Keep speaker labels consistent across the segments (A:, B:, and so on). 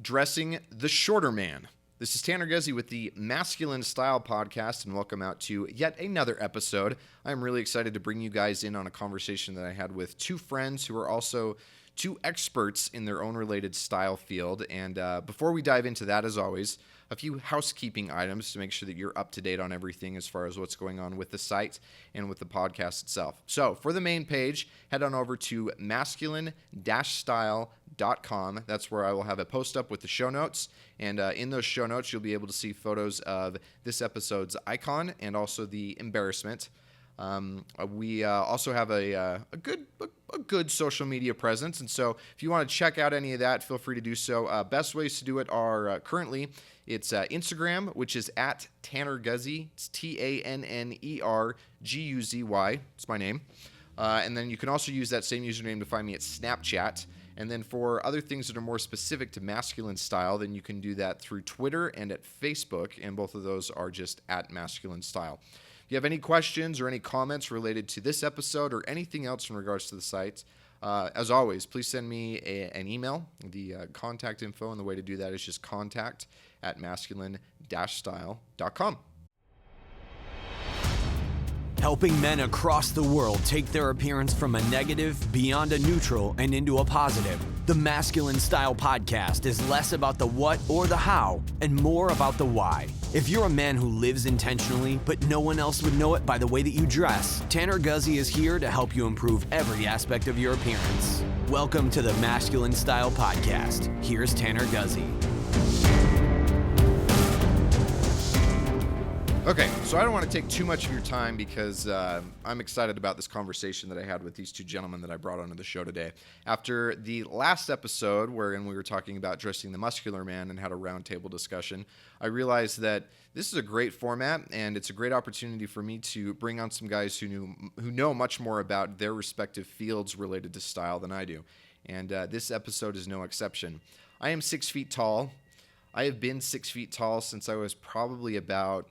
A: dressing the shorter man. This is Tanner Guzzi with the Masculine Style Podcast, and welcome out to yet another episode. I'm really excited to bring you guys in on a conversation that I had with two friends who are also two experts in their own related style field. And before we dive into that, as always, a few housekeeping items to make sure that you're up to date on everything as far as what's going on with the site and with the podcast itself. So for the main page, head on over to masculine-style.com. That's where I will have a post up with the show notes. And in those show notes, you'll be able to see photos of this episode's icon and also the embarrassment. We also have a good social media presence, and so if you want to check out any of that, feel free to do so. Best ways to do it are currently it's Instagram, which is at Tanner Guzzi. It's TANNERGUZY. It's my name. And then you can also use that same username to find me at Snapchat. And then for other things that are more specific to masculine style, then you can do that through Twitter and at Facebook, and both of those are just at masculine style. If you have any questions or any comments related to this episode or anything else in regards to the site, as always, please send me an email. The contact info and the way to do that is just contact@masculine-style.com.
B: Helping men across the world take their appearance from a negative beyond a neutral and into a positive. The Masculine Style Podcast is less about the what or the how and more about the why. If you're a man who lives intentionally, but no one else would know it by the way that you dress, Tanner Guzzi is here to help you improve every aspect of your appearance. Welcome to the Masculine Style Podcast. Here's Tanner Guzzi.
A: Okay, so I don't want to take too much of your time because I'm excited about this conversation that I had with these two gentlemen that I brought onto the show today. After the last episode, wherein we were talking about dressing the muscular man and had a roundtable discussion, I realized that this is a great format and it's a great opportunity for me to bring on some guys who know much more about their respective fields related to style than I do. And this episode is no exception. I am 6 feet tall. I have been 6 feet tall since I was probably about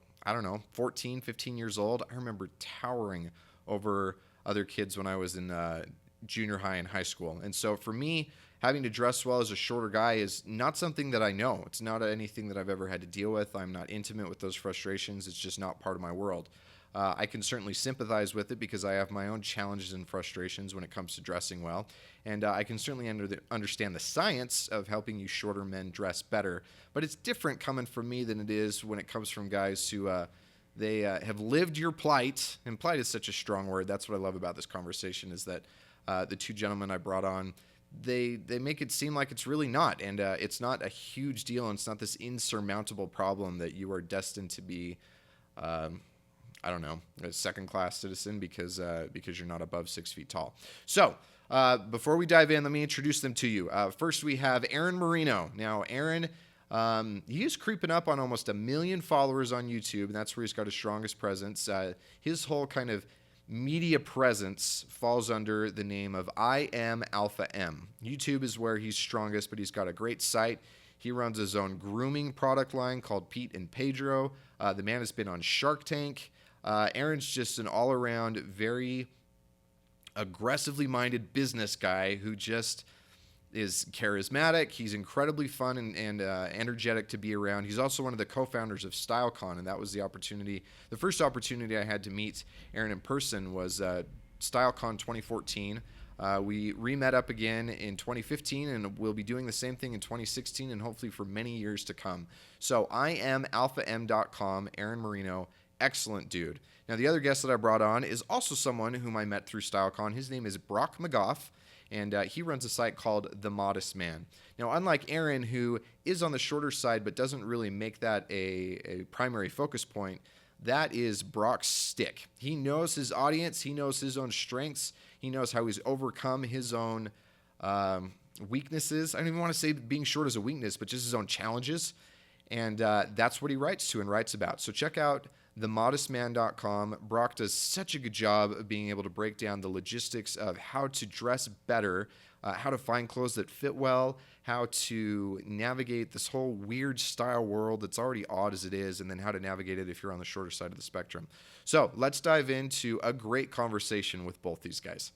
A: 14, 15 years old. I remember towering over other kids when I was in junior high and high school. And so for me, having to dress well as a shorter guy is not something that I know. It's not anything that I've ever had to deal with. I'm not intimate with those frustrations. It's just not part of my world. I can certainly sympathize with it because I have my own challenges and frustrations when it comes to dressing well. And I can certainly understand the science of helping you shorter men dress better. But it's different coming from me than it is when it comes from guys who they have lived your plight. And plight is such a strong word. That's what I love about this conversation is that the two gentlemen I brought on, they make it seem like it's really not. And it's not a huge deal. And it's not this insurmountable problem that you are destined to be a second-class citizen because you're not above 6 feet tall. So before we dive in, let me introduce them to you. First, we have Aaron Marino. Now, Aaron, he is creeping up on almost 1 million followers on YouTube, and that's where he's got his strongest presence. His whole kind of media presence falls under the name of I Am Alpha M. YouTube is where he's strongest, but he's got a great site. He runs his own grooming product line called Pete and Pedro. The man has been on Shark Tank. Aaron's just an all-around, very aggressively minded business guy who just is charismatic. He's incredibly fun and energetic to be around. He's also one of the co-founders of StyleCon, and that was the first opportunity I had to meet Aaron in person was StyleCon 2014. We re-met up again in 2015, and we'll be doing the same thing in 2016 and hopefully for many years to come. So I am alphaM.com, Aaron Marino. Excellent dude. Now, the other guest that I brought on is also someone whom I met through StyleCon. His name is Brock McGough, and he runs a site called The Modest Man. Now, unlike Aaron, who is on the shorter side but doesn't really make that a primary focus point, that is Brock's stick. He knows his audience. He knows his own strengths. He knows how he's overcome his own weaknesses. I don't even want to say being short is a weakness, but just his own challenges. And that's what he writes to and writes about. So check out themodestman.com. Brock does such a good job of being able to break down the logistics of how to dress better, how to find clothes that fit well, how to navigate this whole weird style world that's already odd as it is, and then how to navigate it if you're on the shorter side of the spectrum. So let's dive into a great conversation with both these guys.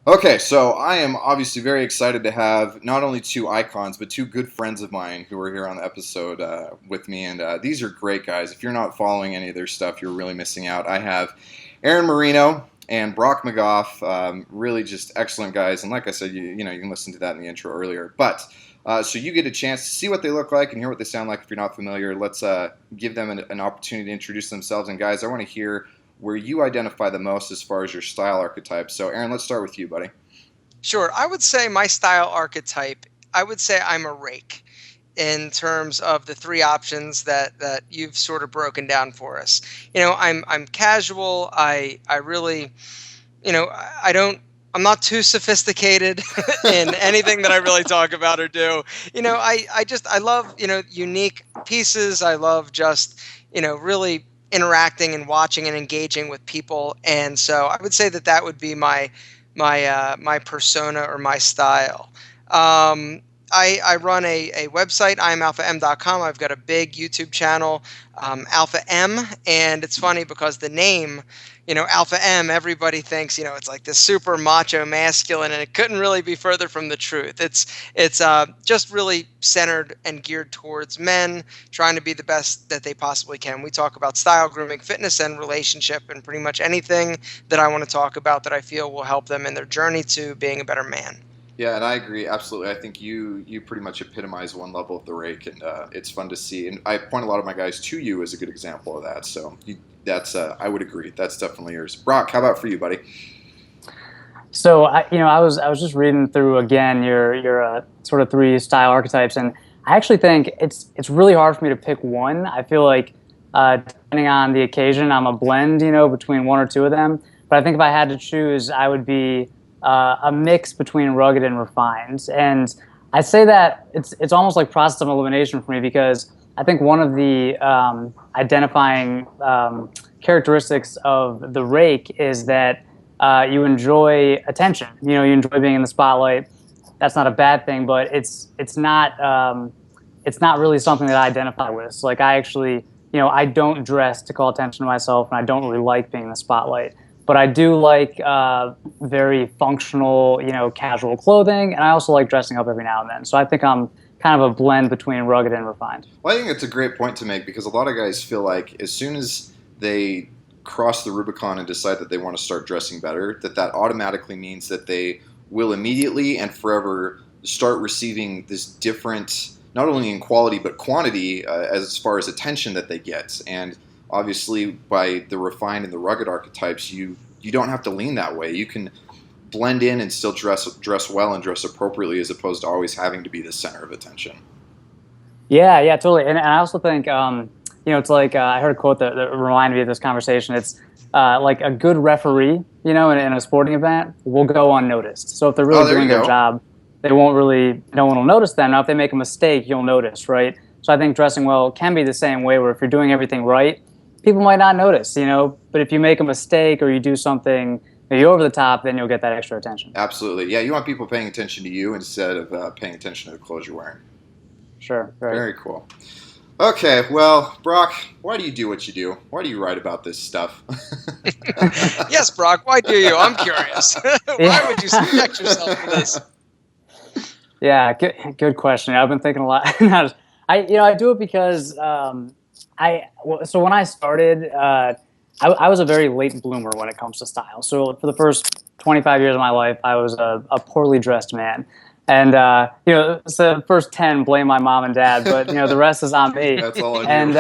A: Okay, so I am obviously very excited to have not only two icons, but two good friends of mine who are here on the episode with me. And these are great guys. If you're not following any of their stuff, you're really missing out. I have Aaron Marino and Brock McGough, really just excellent guys. And like I said, you can listen to that in the intro earlier. But so you get a chance to see what they look like and hear what they sound like if you're not familiar. Let's give them an opportunity to introduce themselves. And guys, I want to hear where you identify the most as far as your style archetypes. So Aaron, let's start with you, buddy.
C: Sure. I would say my style archetype, I would say I'm a rake in terms of the three options that you've sort of broken down for us. I'm casual. I really, I'm not too sophisticated in anything that I really talk about or do. I love, unique pieces. I love just, really interacting and watching and engaging with people. And so I would say that would be my persona or my style. I run a website, imalpham.com. I've got a big YouTube channel, Alpha M, and it's funny because the name, Alpha M, everybody thinks, it's like this super macho masculine, and it couldn't really be further from the truth. It's just really centered and geared towards men trying to be the best that they possibly can. We talk about style, grooming, fitness, and relationship, and pretty much anything that I want to talk about that I feel will help them in their journey to being a better man.
A: Yeah, and I agree absolutely. I think you pretty much epitomize one level of the rake, and it's fun to see. And I point a lot of my guys to you as a good example of that. So that's I would agree. That's definitely yours. Brock, how about for you, buddy?
D: So I was just reading through again your sort of three style archetypes, and I actually think it's really hard for me to pick one. I feel like depending on the occasion, I'm a blend, between one or two of them. But I think if I had to choose, I would be a mix between rugged and refined. And I say that it's almost like process of elimination for me, because I think one of the identifying characteristics of the rake is that you enjoy attention. You enjoy being in the spotlight. That's not a bad thing, but it's not really something that I identify with. So like I actually, I don't dress to call attention to myself, and I don't really like being in the spotlight. But I do like very functional, casual clothing, and I also like dressing up every now and then. So I think I'm kind of a blend between rugged and refined.
A: Well, I think it's a great point to make, because a lot of guys feel like as soon as they cross the Rubicon and decide that they want to start dressing better, that automatically means that they will immediately and forever start receiving this different, not only in quality but quantity as far as attention that they get. And obviously, by the refined and the rugged archetypes, you don't have to lean that way. You can blend in and still dress well and dress appropriately, as opposed to always having to be the center of attention.
D: Yeah, totally. And I also think, it's like I heard a quote that reminded me of this conversation. It's like a good referee, in a sporting event will go unnoticed. So if they're really doing their job, no one will notice them. Now, if they make a mistake, you'll notice, right? So I think dressing well can be the same way, where if you're doing everything right, people might not notice, but if you make a mistake or you do something maybe over the top, then you'll get that extra attention.
A: Absolutely. Yeah, you want people paying attention to you instead of paying attention to the clothes you're wearing.
D: Sure. Right.
A: Very cool. Okay, well, Brock, why do you do what you do? Why do you write about this stuff?
C: Yes, Brock, why do you? I'm curious. Why would you subject yourself to this?
D: Yeah, good question. I've been thinking a lot. I do it because so when I started, I was a very late bloomer when it comes to style. So for the first 25 years of my life, I was a poorly dressed man. And, so the first 10, blame my mom and dad, but, the rest is on me.
A: That's all on
D: and,
A: you.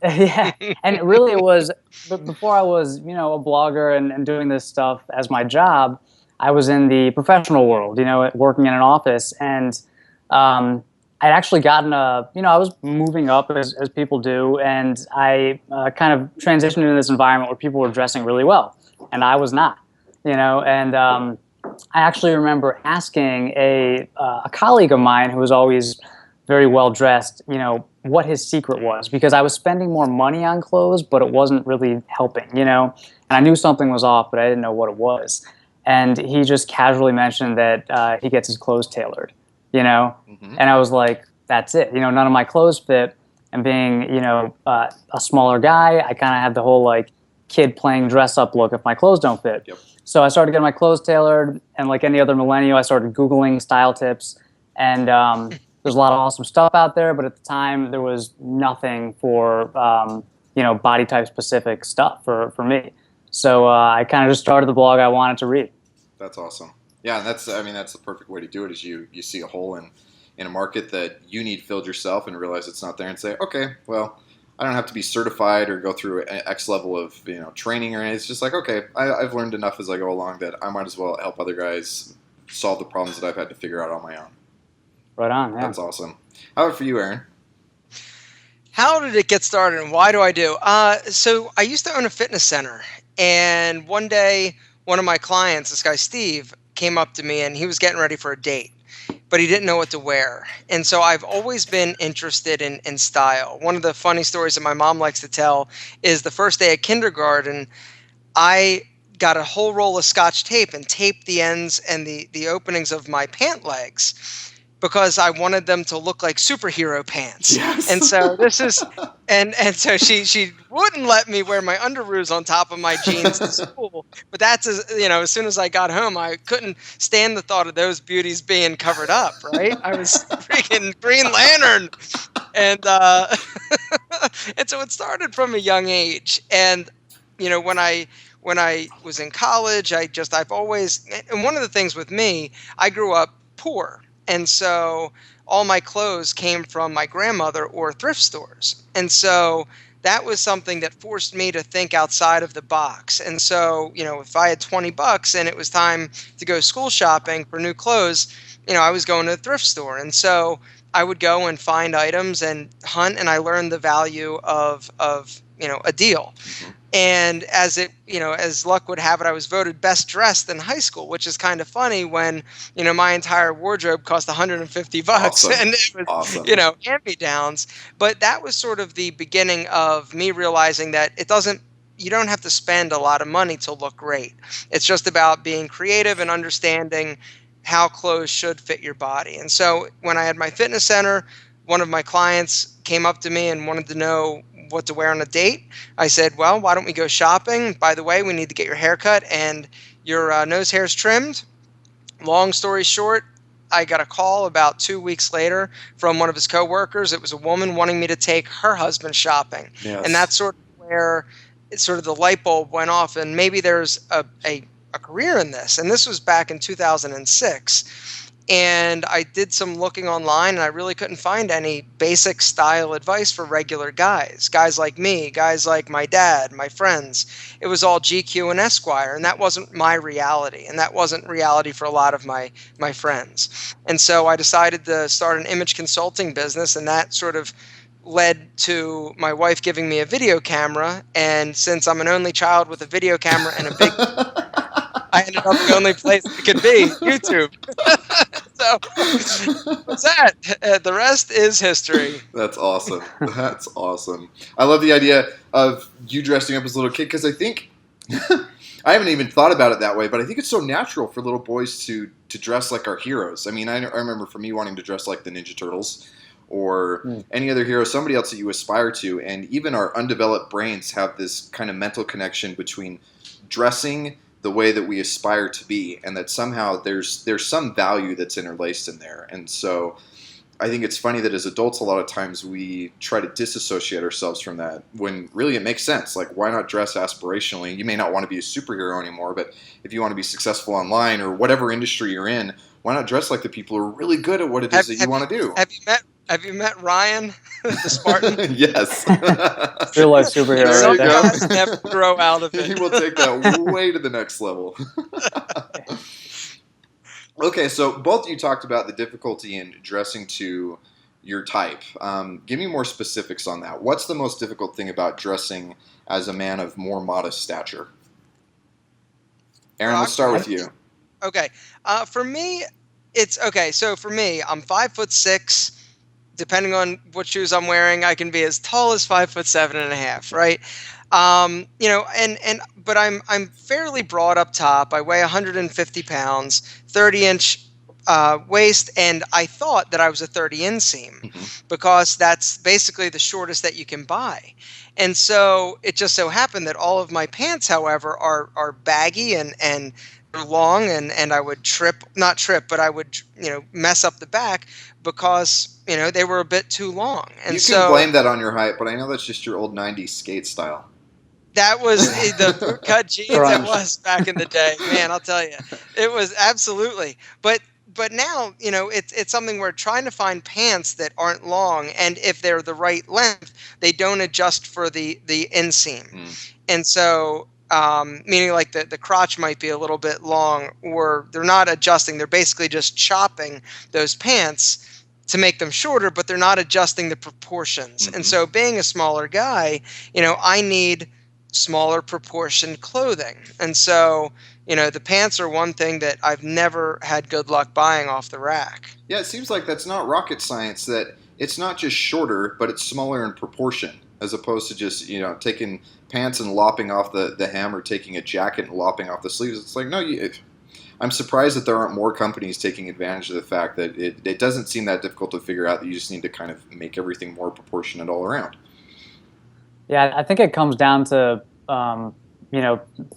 D: Yeah, and it really was, before I was, a blogger and doing this stuff as my job, I was in the professional world, working in an office. And I'd actually gotten I was moving up as people do, and I kind of transitioned into this environment where people were dressing really well, and I was not, and I actually remember asking a colleague of mine who was always very well dressed, what his secret was, because I was spending more money on clothes, but it wasn't really helping, and I knew something was off, but I didn't know what it was. And he just casually mentioned that he gets his clothes tailored, Mm-hmm. And I was like, that's it. None of my clothes fit. And being, a smaller guy, I kind of had the whole like kid playing dress up look if my clothes don't fit.
A: Yep.
D: So I started getting my clothes tailored, and like any other millennial, I started Googling style tips. And there's a lot of awesome stuff out there, but at the time, there was nothing for body type specific stuff for me. So I kind of just started the blog I wanted to read.
A: That's awesome. Yeah, and that's the perfect way to do it. Is you see a hole in a market that you need filled yourself and realize it's not there, and say, okay, well, I don't have to be certified or go through an X level of training or anything. It's just like, okay, I've learned enough as I go along that I might as well help other guys solve the problems that I've had to figure out on my own.
D: Right on. Yeah.
A: That's awesome. How about for you, Aaron?
C: How did it get started, and why do I do? So I used to own a fitness center, and one day, one of my clients, this guy Steve, came up to me, and he was getting ready for a date, but he didn't know what to wear. And so I've always been interested in style. One of the funny stories that my mom likes to tell is the first day of kindergarten, I got a whole roll of Scotch tape and taped the ends and the openings of my pant legs, because I wanted them to look like superhero pants.
A: Yes.
C: And so this is, and so she wouldn't let me wear my underoos on top of my jeans to school. But that's as soon as I got home, I couldn't stand the thought of those beauties being covered up. Right? I was freaking Green Lantern, and and so it started from a young age. And when I was in college, I've always, and one of the things with me, I grew up poor. And so all my clothes came from my grandmother or thrift stores. And so that was something that forced me to think outside of the box. And so, if I had $20 and it was time to go school shopping for new clothes, I was going to the thrift store. And so I would go and find items and hunt, and I learned the value of a deal. And as luck would have it, I was voted best dressed in high school, which is kind of funny when, my entire wardrobe cost $150
A: Awesome.
C: And it was,
A: Awesome.
C: hand-me-downs. But that was sort of the beginning of me realizing that you don't have to spend a lot of money to look great. It's just about being creative and understanding how clothes should fit your body. And so when I had my fitness center, one of my clients came up to me and wanted to know what to wear on a date. I said, well, why don't we go shopping? By the way, we need to get your hair cut and your nose hairs trimmed. Long story short, I got a call about 2 weeks later from one of his coworkers. It was a woman wanting me to take her husband shopping.
A: Yes.
C: And that's sort of where the light bulb went off, and maybe there's a career in this. And this was back in 2006. And I did some looking online, and I really couldn't find any basic style advice for regular guys like me, guys like my dad, my friends. It was all GQ and Esquire, and that wasn't my reality, and that wasn't reality for a lot of my friends. And so I decided to start an image consulting business, and that sort of led to my wife giving me a video camera. And since I'm an only child with a video camera and a big I ended up the only place it could be, YouTube. So what's that? The rest is history.
A: That's awesome. That's awesome. I love the idea of you dressing up as a little kid, because I think I haven't even thought about it that way, but I think it's so natural for little boys to dress like our heroes. I mean, I remember for me wanting to dress like the Ninja Turtles or any other hero, somebody else that you aspire to, and even our undeveloped brains have this kind of mental connection between dressing the way that we aspire to be, and that somehow there's some value that's interlaced in there. And so I think it's funny that as adults, a lot of times we try to disassociate ourselves from that, when really it makes sense. Like, why not dress aspirationally? You may not want to be a superhero anymore, but if you want to be successful online or whatever industry you're in, why not dress like the people who are really good at what it is that you want to do?
C: Have you met Ryan, the Spartan?
A: Yes.
D: Real life superhero.
C: Some
D: Right there.
C: guys never grow out of it.
A: He will take that way to the next level. Okay, so both of you talked about the difficulty in dressing to your type. Give me more specifics on that. What's the most difficult thing about dressing as a man of more modest stature? Aaron, let's start with you.
C: Okay. For me, it's okay. So for me, I'm 5'6". Depending on what shoes I'm wearing, I can be as tall as 5'7.5", right? But I'm fairly broad up top. I weigh 150 pounds, 30-inch waist, and I thought that I was a 30 inseam because that's basically the shortest that you can buy. And so it just so happened that all of my pants, however, are baggy and they're long, and I would not trip, but I would mess up the back because they were a bit too long. And
A: you can blame that on your height, but I know that's just your old 90s skate style.
C: That was the bootcut jeans. It was back in the day, man. I'll tell you, it was absolutely. But now, it's something where trying to find pants that aren't long, and if they're the right length, they don't adjust for the inseam, and so meaning like the crotch might be a little bit long, or they're not adjusting. They're basically just chopping those pants to make them shorter, but they're not adjusting the proportions. And so, being a smaller guy, I need smaller proportioned clothing. And so, the pants are one thing that I've never had good luck buying off the rack.
A: Yeah, it seems like that's not rocket science, that it's not just shorter, but it's smaller in proportion, as opposed to just, taking pants and lopping off the hem, or taking a jacket and lopping off the sleeves. It's like, no, I'm surprised that there aren't more companies taking advantage of the fact that it doesn't seem that difficult to figure out, that you just need to kind of make everything more proportionate all around.
D: Yeah, I think it comes down to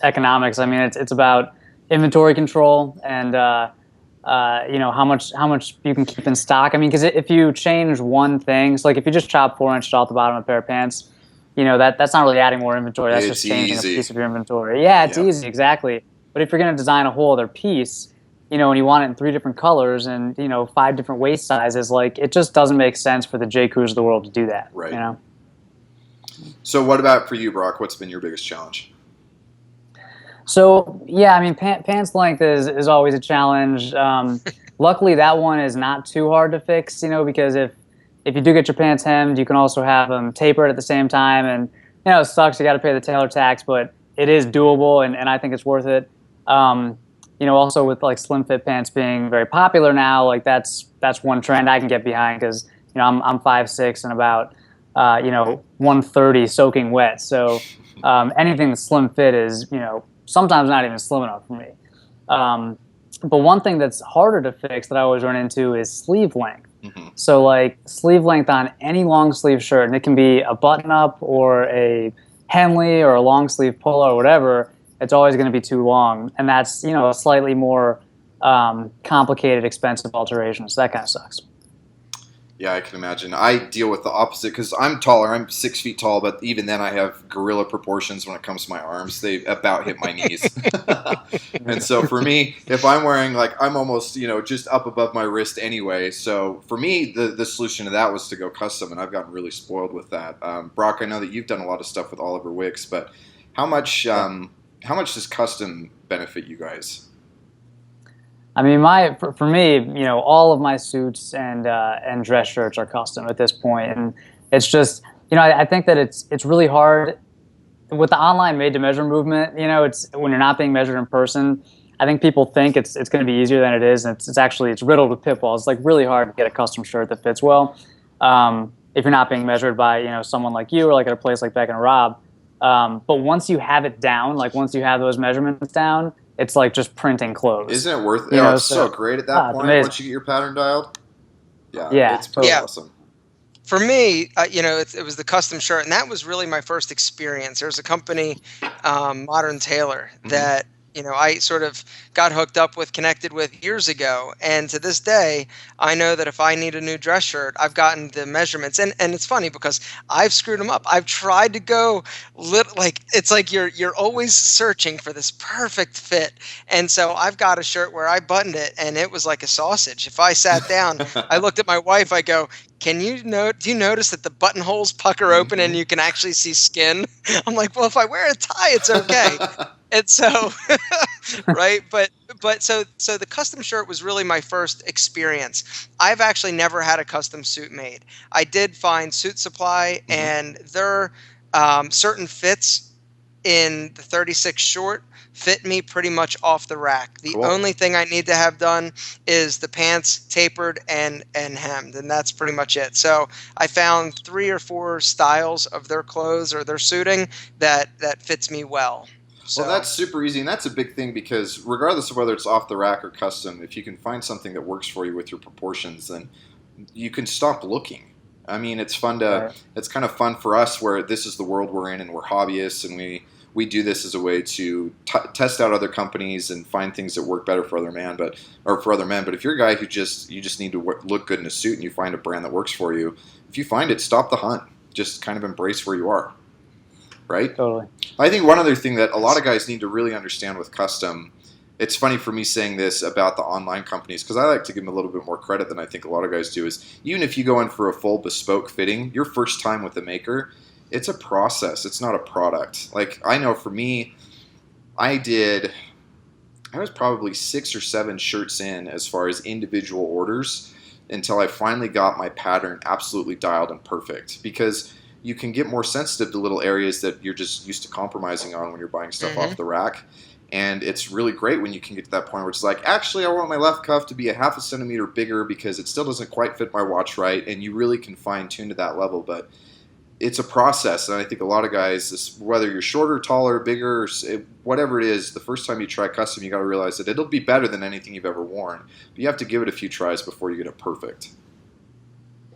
D: economics. I mean, it's about inventory control and how much you can keep in stock. I mean, because if you change one thing, so like if you just chop 4 inches off the bottom of a pair of pants, that's not really adding more inventory. That's just changing a piece of your inventory. Yeah, it's easy, exactly. But if you're going to design a whole other piece, and you want it in 3 different colors and 5 different waist sizes, like it just doesn't make sense for the J. Crews of the world to do that.
A: Right. So what about for you, Brock? What's been your biggest challenge?
D: So, yeah, I mean, pants length is always a challenge. Luckily, that one is not too hard to fix, because if you do get your pants hemmed, you can also have them tapered at the same time. And, it sucks. You got to pay the tailor tax, but it is doable, and I think it's worth it. Also with like slim fit pants being very popular now, like that's one trend I can get behind because, I'm 5'6" and about 130 soaking wet. So anything that's slim fit is, sometimes not even slim enough for me. But one thing that's harder to fix that I always run into is sleeve length. So like sleeve length on any long sleeve shirt, and it can be a button up or a Henley or a long sleeve polo or whatever, it's always going to be too long. And that's, a slightly more complicated, expensive alteration. So that kind of sucks.
A: Yeah, I can imagine. I deal with the opposite because I'm taller. I'm 6 feet tall, but even then I have gorilla proportions when it comes to my arms. They about hit my knees. And so for me, if I'm wearing, I'm almost, just up above my wrist anyway. So for me, the solution to that was to go custom, and I've gotten really spoiled with that. Brock, I know that you've done a lot of stuff with Oliver Wicks, but how much does custom benefit you guys?
D: I mean, for me, all of my suits and dress shirts are custom at this point, and it's just, I think that it's really hard with the online made-to-measure movement. It's when you're not being measured in person. I think people think it's going to be easier than it is, and it's riddled with pitfalls. It's like really hard to get a custom shirt that fits well if you're not being measured by someone like you or like at a place like Beck and Rob. But once you have it down, like once you have those measurements down, it's like just printing clothes.
A: Isn't it worth it? It's so great at that point once you get your pattern dialed. Yeah, it's pretty awesome.
C: For me, it was the custom shirt, and that was really my first experience. There's a company, Modern Tailor, that I sort of got hooked up with, connected with years ago. And to this day, I know that if I need a new dress shirt, I've gotten the measurements. And it's funny because I've screwed them up. I've tried to go it's like you're always searching for this perfect fit. And so I've got a shirt where I buttoned it and it was like a sausage. If I sat down, I looked at my wife, I go, do you notice that the buttonholes pucker open and you can actually see skin? I'm like, well, if I wear a tie, it's okay. And so, right. But so the custom shirt was really my first experience. I've actually never had a custom suit made. I did find Suit Supply, and their certain fits in the 36 short fit me pretty much off the rack. The only thing I need to have done is the pants tapered and hemmed, and that's pretty much it. So I found 3 or 4 styles of their clothes or their suiting that fits me well. So
A: Well, that's super easy, and that's a big thing because regardless of whether it's off the rack or custom, if you can find something that works for you with your proportions, then you can stop looking. I mean, it's fun to,
D: Right.
A: it's kind of fun for us where this is the world we're in and we're hobbyists and we do this as a way to test out other companies and find things that work better for other men. But if you're a guy who you just need to look good in a suit and you find a brand that works for you, if you find it, stop the hunt. Just kind of embrace where you are. Right?
D: Totally.
A: I think one other thing that a lot of guys need to really understand with custom, it's funny for me saying this about the online companies because I like to give them a little bit more credit than I think a lot of guys do, is even if you go in for a full bespoke fitting, your first time with the maker, it's a process. It's not a product. Like I know for me, I was probably 6 or 7 shirts in as far as individual orders until I finally got my pattern absolutely dialed and perfect, because you can get more sensitive to little areas that you're just used to compromising on when you're buying stuff off the rack. And it's really great when you can get to that point where it's like, actually, I want my left cuff to be a half a centimeter bigger because it still doesn't quite fit my watch right. And you really can fine tune to that level. But it's a process. And I think a lot of guys, whether you're shorter, taller, bigger, whatever it is, the first time you try custom, you got to realize that it'll be better than anything you've ever worn. But you have to give it a few tries before you get it perfect.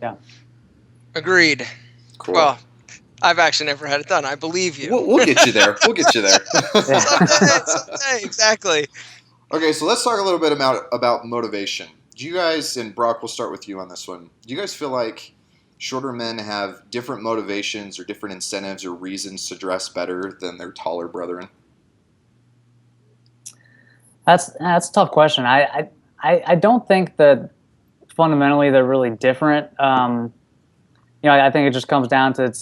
D: Yeah.
C: Agreed.
A: Cool.
C: Well, I've actually never had it done. I believe you.
A: We'll get you there. We'll get you there.
C: Someday, exactly.
A: Okay, so let's talk a little bit about motivation. Do you guys, and Brock, we'll start with you on this one. Do you guys feel like shorter men have different motivations or different incentives or reasons to dress better than their taller brethren?
D: That's a tough question. I don't think that fundamentally they're really different. I think it just comes down to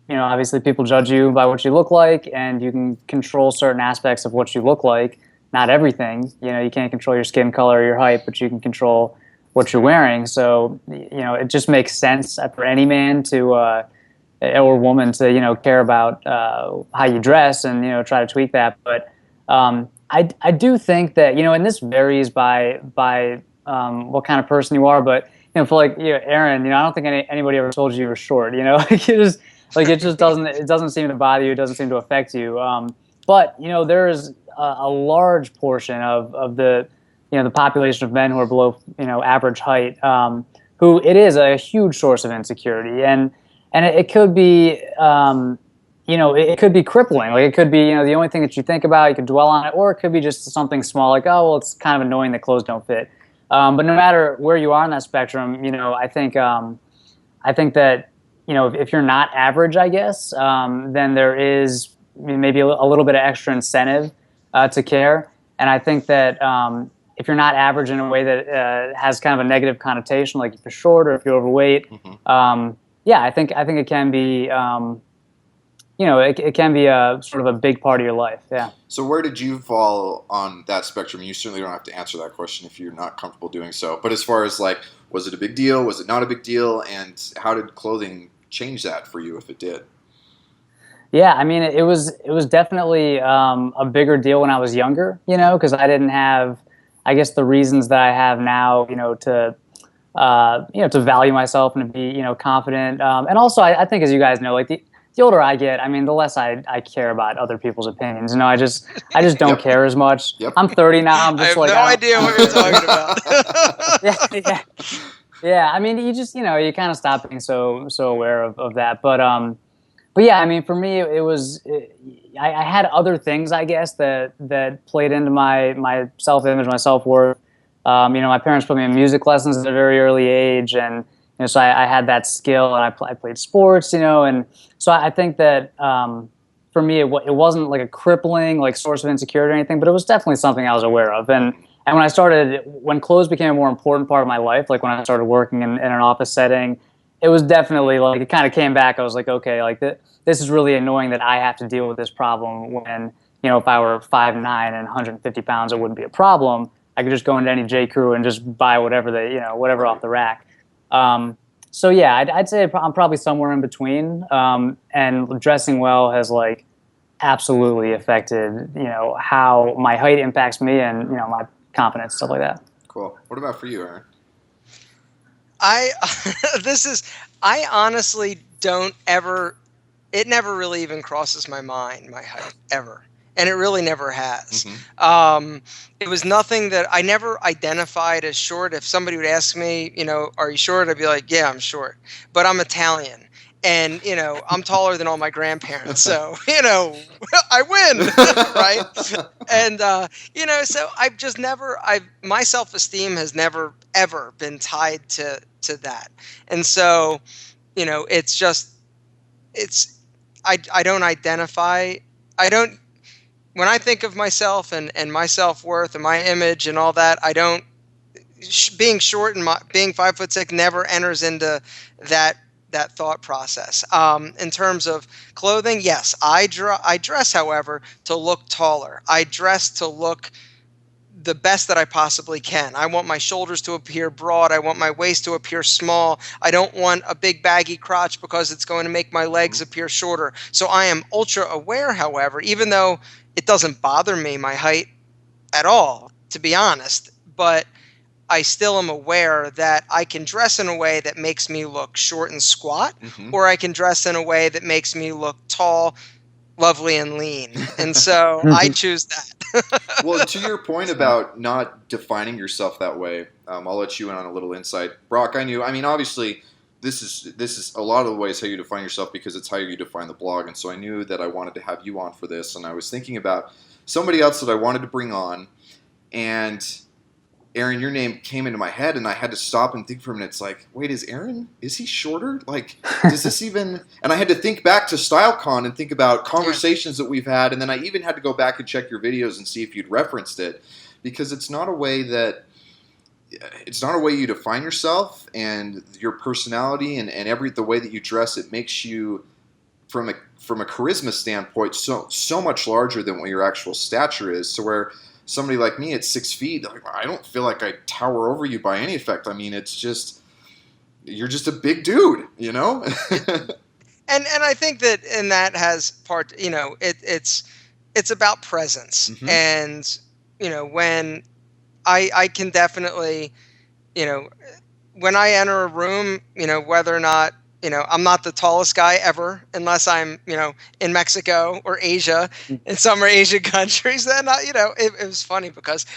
D: obviously people judge you by what you look like, and you can control certain aspects of what you look like. Not everything. You can't control your skin color or your height, but you can control what you're wearing. So, it just makes sense for any man or woman to, care about how you dress and, try to tweak that. But I do think that, and this varies by what kind of person you are, but for Aaron, I don't think anybody ever told you were short. It just doesn't seem to bother you. It doesn't seem to affect you. But there's a large portion of the the population of men who are below average height, who it is a huge source of insecurity, and it could be it could be crippling. Like it could be the only thing that you think about. You could dwell on it, or it could be just something small, like, oh well, it's kind of annoying that clothes don't fit. But no matter where you are on that spectrum, I think that if you're not average, I guess, then there is maybe a little bit of extra incentive to care. And I think that if you're not average in a way that has kind of a negative connotation, like if you're short or if you're overweight, I think it can be it can be a sort of a big part of your life. Yeah.
A: So where did you fall on that spectrum? You certainly don't have to answer that question if you're not comfortable doing so. But as far as was it a big deal? Was it not a big deal? And how did clothing change that for you if it did?
D: Yeah, I mean, it was definitely a bigger deal when I was younger, because I didn't have, I guess, the reasons that I have now, to value myself and to be, confident. And also, I think, as you guys know, the older I get, I mean, the less I care about other people's opinions. I just don't care as much.
A: Yep.
D: I'm 30 now. I'm just
C: I have no idea what you're talking about.
D: Yeah. I mean, you just, you kind of stop being so aware of that. But yeah, I mean, for me, it was, I had other things, I guess, that played into my self-image, my self-worth. My parents put me in music lessons at a very early age, and so I had that skill, and I played sports, and so I think that for me, it wasn't like a crippling source of insecurity or anything, but it was definitely something I was aware of. And when clothes became a more important part of my life, like when I started working in an office setting, it was definitely it kind of came back. I was like, okay, this is really annoying that I have to deal with this problem when, if I were 5'9" and 150 pounds, it wouldn't be a problem. I could just go into any J. Crew and just buy whatever whatever off the rack. So yeah, I'd say I'm probably somewhere in between. And dressing well has absolutely affected, how my height impacts me and, my confidence, stuff like that.
A: Cool. What about for you, Aaron?
C: I honestly don't ever, it never really even crosses my mind, my height, ever. and it really never has.
A: Mm-hmm.
C: It was nothing that I never identified as short. If somebody would ask me, are you short? I'd be like, yeah, I'm short, but I'm Italian. And, I'm taller than all my grandparents. So, I win, right? And, so I've just never, my self-esteem has never, ever been tied to that. And so, it's just, I don't identify, I don't, when I think of myself and my self-worth and my image and all that, I don't, being short and being 5'6" never enters into that thought process. In terms of clothing, yes, I dress, however, to look taller. I dress to look the best that I possibly can. I want my shoulders to appear broad. I want my waist to appear small. I don't want a big baggy crotch because it's going to make my legs appear shorter. So I am ultra aware, however, even though it doesn't bother me, my height, at all, to be honest. But I still am aware that I can dress in a way that makes me look short and squat, or I can dress in a way that makes me look tall, lovely, and lean. And so I choose that.
A: Well, to your point about not defining yourself that way, I'll let you in on a little insight. Brock, obviously this is a lot of the ways how you define yourself because it's how you define the blog. And so I knew that I wanted to have you on for this. And I was thinking about somebody else that I wanted to bring on, and Aaron, your name came into my head, and I had to stop and think for a minute. It's like, wait, is he shorter? Like, does this even... And I had to think back to StyleCon and think about conversations that we've had, and then I even had to go back and check your videos and see if you'd referenced it, because it's not a way you define yourself, and your personality and the way that you dress, it makes you, from a charisma standpoint, so much larger than what your actual stature is. So where somebody like me at 6 feet, I don't feel like I tower over you by any effect. I mean, it's just, you're just a big dude, And
C: I think that has part, it's about presence. And, when I can definitely, when I enter a room, whether or not, I'm not the tallest guy ever, unless I'm, in Mexico or Asia, in some Asian countries. Then, it was funny because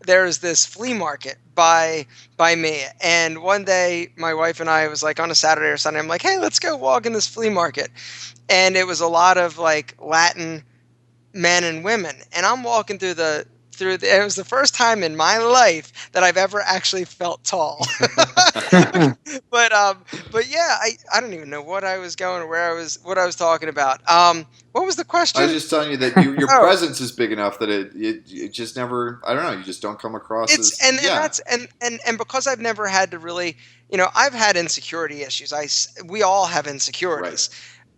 C: there's this flea market by me. And one day my wife and I was like on a Saturday or Sunday, I'm like, hey, let's go walk in this flea market. And it was a lot of like Latin men and women. And I'm walking through it was the first time in my life that I've ever actually felt tall. But yeah, I don't even know what I was going or what I was talking about. What was the question?
A: I was just telling you that your presence is big enough that it just never, I don't know, you just don't come across
C: and because I've never had to really, I've had insecurity issues. We all have insecurities,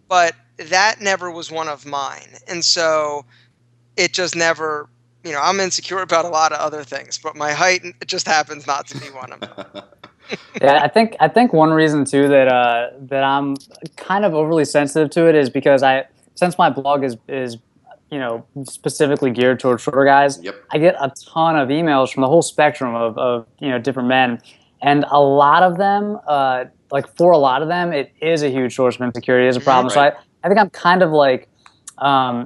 C: but that never was one of mine. And so it just never, I'm insecure about a lot of other things, but my height just happens not to be one of them.
D: Yeah, I think one reason too that I'm kind of overly sensitive to it is because since my blog is specifically geared towards shorter guys, I get a ton of emails from the whole spectrum of different men, and a lot of them, for a lot of them, it is a huge source of insecurity, is a problem. Right. So I think I'm kind of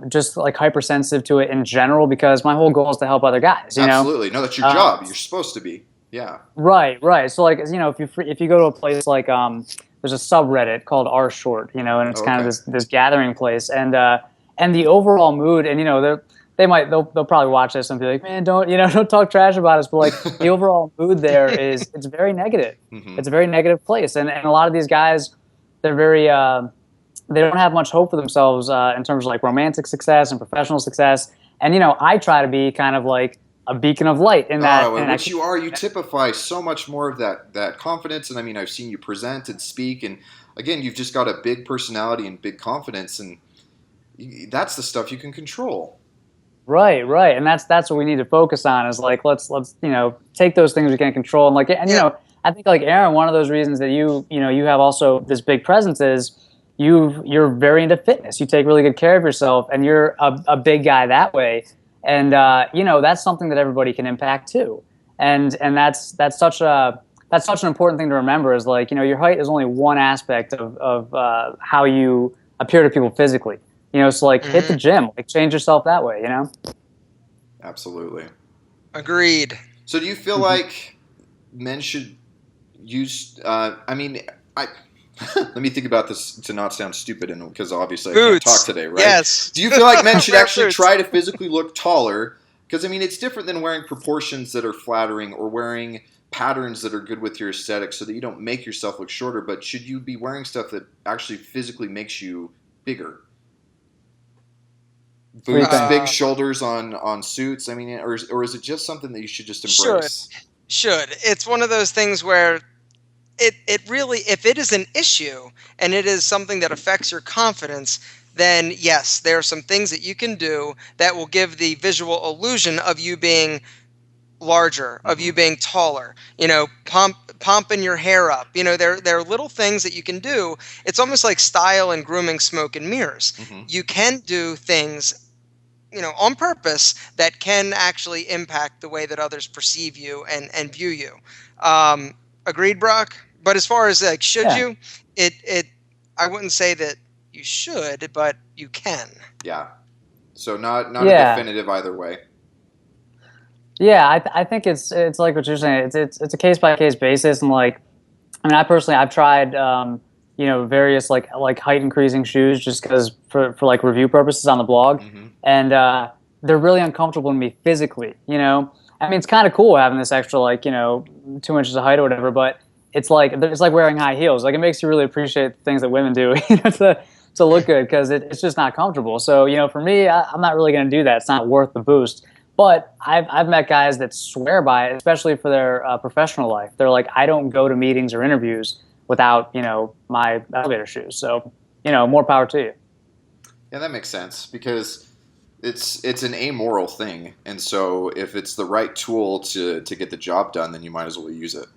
D: just hypersensitive to it in general because my whole goal is to help other guys.
A: Absolutely, no, that's your job. You're supposed to be. Yeah.
D: Right. So if you go to a place like there's a subreddit called r short, and it's kind of this gathering place, and the overall mood, and they'll probably watch this and be like, man, don't talk trash about us, but the overall mood there it's very negative. It's a very negative place, and a lot of these guys, they're very they don't have much hope for themselves in terms of romantic success and professional success. And I try to be kind of like a beacon of light in that.
A: Which you are. You typify so much more of that confidence. And I mean, I've seen you present and speak, and again, you've just got a big personality and big confidence, and that's the stuff you can control.
D: Right, and that's what we need to focus on. Is let's take those things we can't control, and I think Aaron, one of those reasons that you have also this big presence is you're very into fitness. You take really good care of yourself, and you're a big guy that way. And that's something that everybody can impact too. And that's such an important thing to remember. Is your height is only one aspect of how you appear to people physically. So like hit the gym, like change yourself that way,
A: Absolutely.
C: Agreed.
A: So do you feel like men should use? I mean, I let me think about this to not sound stupid, and because obviously I can't talk today, right?
C: Yes.
A: Do you feel like men should
C: Wear
A: actually
C: boots.
A: try to physically look taller? Because I mean, it's different than wearing proportions that are flattering or wearing patterns that are good with your aesthetic, so that you don't make yourself look shorter. But should you be wearing stuff that actually physically makes you bigger? Boots, big shoulders on suits. I mean, or is it just something that you should just embrace?
C: Should. It's one of those things where it really, if it is an issue and it is something that affects your confidence, then yes, there are some things that you can do that will give the visual illusion of you being larger, of you being taller, pumping your hair up. There are little things that you can do. It's almost like style and grooming, smoke and mirrors. You can do things on purpose that can actually impact the way that others perceive you and view you. Agreed, Brock? But as far as like, should you? I wouldn't say that you should, but you can.
A: Yeah. So not a definitive either way.
D: Yeah, I think it's like what you're saying. It's a case by case basis, and like, I mean, I've tried various like height increasing shoes just because for like review purposes on the blog, and they're really uncomfortable to me physically. I mean, it's kind of cool having this extra 2 inches of height or whatever, but it's like wearing high heels. Like, it makes you really appreciate the things that women do to look good, because it's just not comfortable. So for me, I'm not really going to do that. It's not worth the boost. But I've met guys that swear by it, especially for their professional life. They're like, I don't go to meetings or interviews without my elevator shoes. So more power to you.
A: Yeah, that makes sense, because it's an amoral thing, and so if it's the right tool to get the job done, then you might as well use it.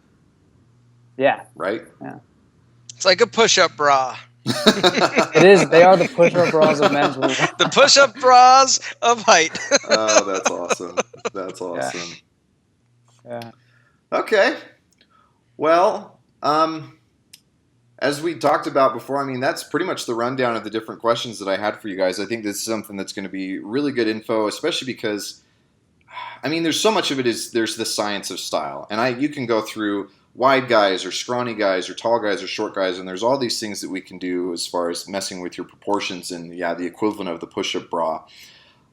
D: Yeah.
A: Right?
D: Yeah.
C: It's like a push-up bra.
D: It is. They are the push-up bras of men's wear.
C: The push-up bras of height.
A: Oh, that's awesome. That's awesome.
D: Yeah.
A: Okay. Well, as we talked about before, I mean, that's pretty much the rundown of the different questions that I had for you guys. I think this is something that's going to be really good info, especially because, I mean, there's so much of it there's the science of style. And you can go through wide guys or scrawny guys or tall guys or short guys, and there's all these things that we can do as far as messing with your proportions and, the equivalent of the push-up bra.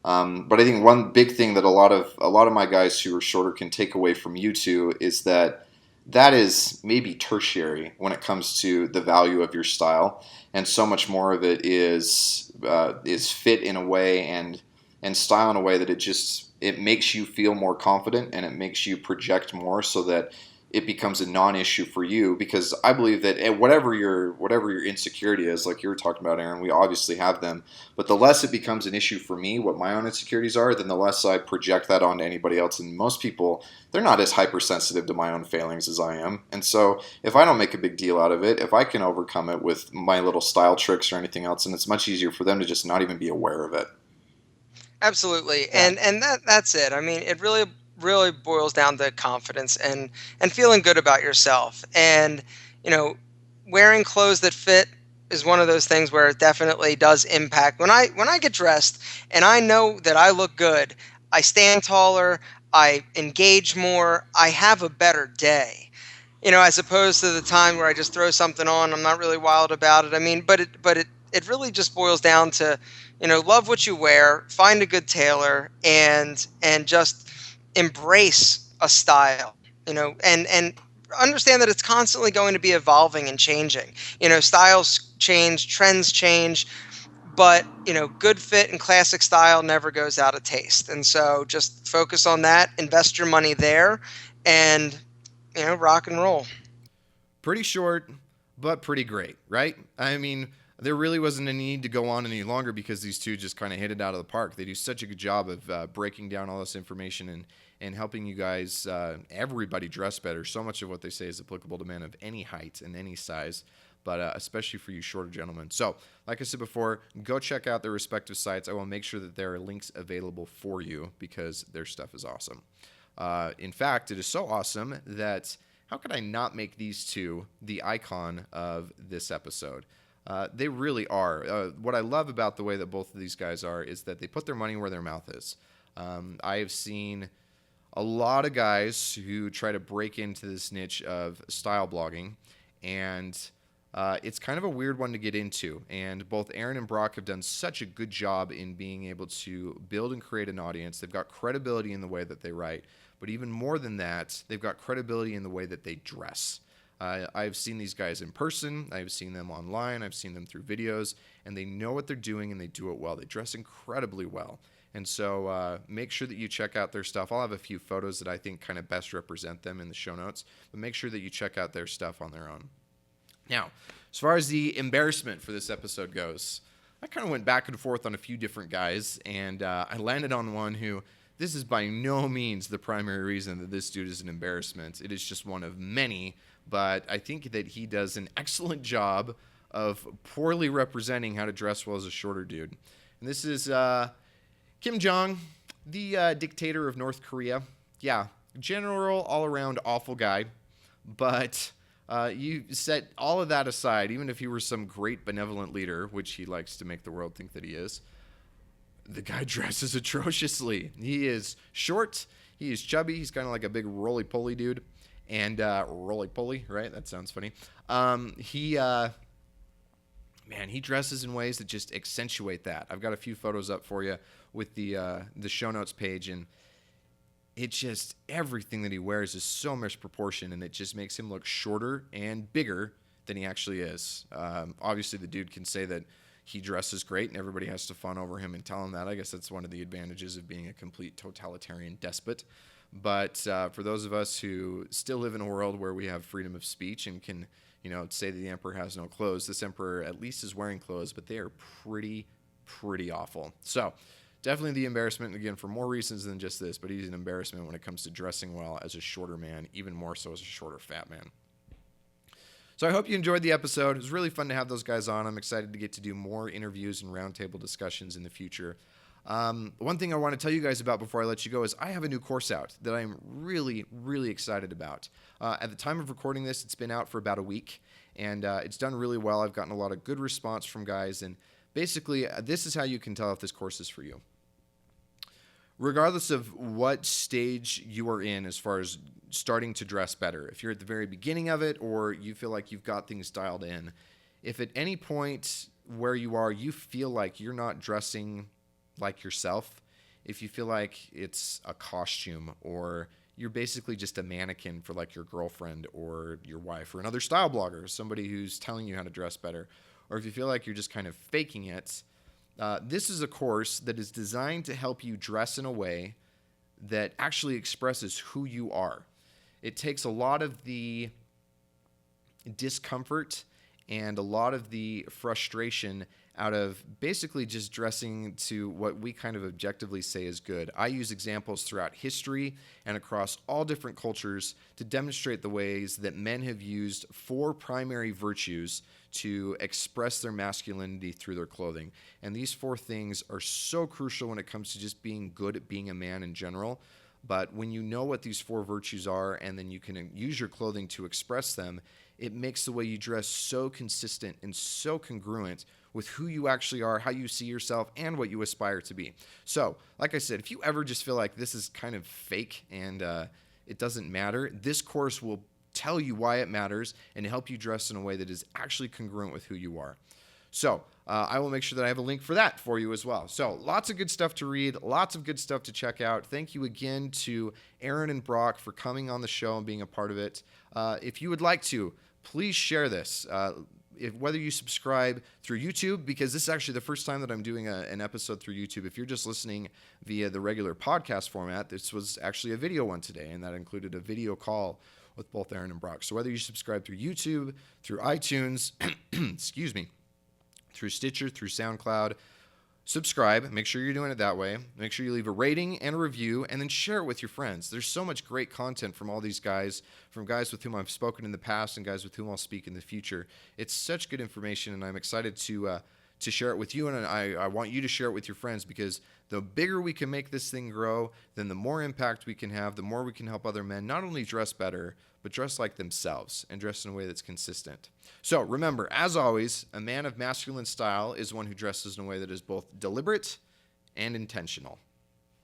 A: But I think one big thing that a lot of my guys who are shorter can take away from you two is that is maybe tertiary when it comes to the value of your style, and so much more of it is fit in a way and style in a way that it makes you feel more confident, and it makes you project more, so that it becomes a non-issue for you. Because I believe that whatever your insecurity is, like you were talking about, Aaron, we obviously have them, but the less it becomes an issue for me, what my own insecurities are, then the less I project that onto anybody else. And most people, they're not as hypersensitive to my own failings as I am. And so if I don't make a big deal out of it, if I can overcome it with my little style tricks or anything else, then it's much easier for them to just not even be aware of it.
C: Absolutely. Yeah. And that's it. I mean, it really boils down to confidence and feeling good about yourself. And wearing clothes that fit is one of those things where it definitely does impact. When I get dressed and I know that I look good, I stand taller, I engage more, I have a better day. As opposed to the time where I just throw something on, I'm not really wild about it. I mean, but it really just boils down to love what you wear, find a good tailor, and just embrace a style, and understand that it's constantly going to be evolving and changing. Styles change, trends change, but good fit and classic style never goes out of taste. And so just focus on that, invest your money there, and rock and roll.
A: Pretty short, but pretty great, right? I mean, there really wasn't a need to go on any longer, because these two just kind of hit it out of the park. They do such a good job of breaking down all this information and helping you guys, everybody dress better. So much of what they say is applicable to men of any height and any size, but especially for you shorter gentlemen. So, like I said before, go check out their respective sites. I will make sure that there are links available for you, because their stuff is awesome. In fact, it is so awesome that how could I not make these two the icon of this episode? They really are. What I love about the way that both of these guys are is that they put their money where their mouth is. I have seen a lot of guys who try to break into this niche of style blogging, and it's kind of a weird one to get into. And both Aaron and Brock have done such a good job in being able to build and create an audience. They've got credibility in the way that they write, but even more than that, they've got credibility in the way that they dress. I've seen these guys in person. I've seen them online. I've seen them through videos, and they know what they're doing, and they do it well. They dress incredibly well. And so make sure that you check out their stuff. I'll have a few photos that I think kind of best represent them in the show notes, but make sure that you check out their stuff on their own. Now, as far as the embarrassment for this episode goes, I kind of went back and forth on a few different guys, and I landed on one who, this is by no means the primary reason that this dude is an embarrassment. It is just one of many, but I think that he does an excellent job of poorly representing how to dress well as a shorter dude. And this is Kim Jong, the dictator of North Korea. Yeah, general, all-around awful guy, but you set all of that aside, even if he were some great benevolent leader, which he likes to make the world think that he is, the guy dresses atrociously. He is short, he is chubby, he's kind of like a big roly-poly dude. And roly-poly, right? That sounds funny. He dresses in ways that just accentuate that. I've got a few photos up for you with the show notes page, and it just, everything that he wears is so misproportioned, and it just makes him look shorter and bigger than he actually is. Obviously, the dude can say that he dresses great, and everybody has to fawn over him and tell him that. I guess that's one of the advantages of being a complete totalitarian despot. But for those of us who still live in a world where we have freedom of speech and can, say that the emperor has no clothes, this emperor at least is wearing clothes, but they are pretty awful. So definitely the embarrassment, again, for more reasons than just this, but he's an embarrassment when it comes to dressing well as a shorter man, even more so as a shorter, fat man. So I hope you enjoyed the episode. It was really fun to have those guys on. I'm excited to get to do more interviews and roundtable discussions in the future. One thing I want to tell you guys about before I let you go is I have a new course out that I'm really excited about. At the time of recording this, it's been out for about a week, and it's done really well. I've gotten a lot of good response from guys, and basically, this is how you can tell if this course is for you. Regardless of what stage you are in as far as starting to dress better, if you're at the very beginning of it or you feel like you've got things dialed in, if at any point where you are, you feel like you're not dressing like yourself, if you feel like it's a costume or you're basically just a mannequin for like your girlfriend or your wife or another style blogger, somebody who's telling you how to dress better, or if you feel like you're just kind of faking it, this is a course that is designed to help you dress in a way that actually expresses who you are. It takes a lot of the discomfort and a lot of the frustration out of basically just dressing to what we kind of objectively say is good. I use examples throughout history and across all different cultures to demonstrate the ways that men have used 4 primary virtues to express their masculinity through their clothing. And these 4 things are so crucial when it comes to just being good at being a man in general. But when you know what these 4 virtues are and then you can use your clothing to express them, it makes the way you dress so consistent and so congruent with who you actually are, how you see yourself, and what you aspire to be. So, like I said, if you ever just feel like this is kind of fake and it doesn't matter, this course will tell you why it matters and help you dress in a way that is actually congruent with who you are. So I will make sure that I have a link for that for you as well. So lots of good stuff to read, lots of good stuff to check out. Thank you again to Aaron and Brock for coming on the show and being a part of it. If you would like to, please share this. Whether you subscribe through YouTube, because this is actually the first time that I'm doing an episode through YouTube. If you're just listening via the regular podcast format, this was actually a video one today, and that included a video call with both Aaron and Brock. So whether you subscribe through YouTube, through iTunes, excuse me, through Stitcher, through SoundCloud, subscribe. Make sure you're doing it that way. Make sure you leave a rating and a review, and then share it with your friends. There's so much great content from all these guys, from guys with whom I've spoken in the past and guys with whom I'll speak in the future. It's such good information, and I'm excited to to share it with you, and I want you to share it with your friends, because the bigger we can make this thing grow, then the more impact we can have, the more we can help other men not only dress better, but dress like themselves and dress in a way that's consistent. So remember, as always, a man of masculine style is one who dresses in a way that is both deliberate and intentional.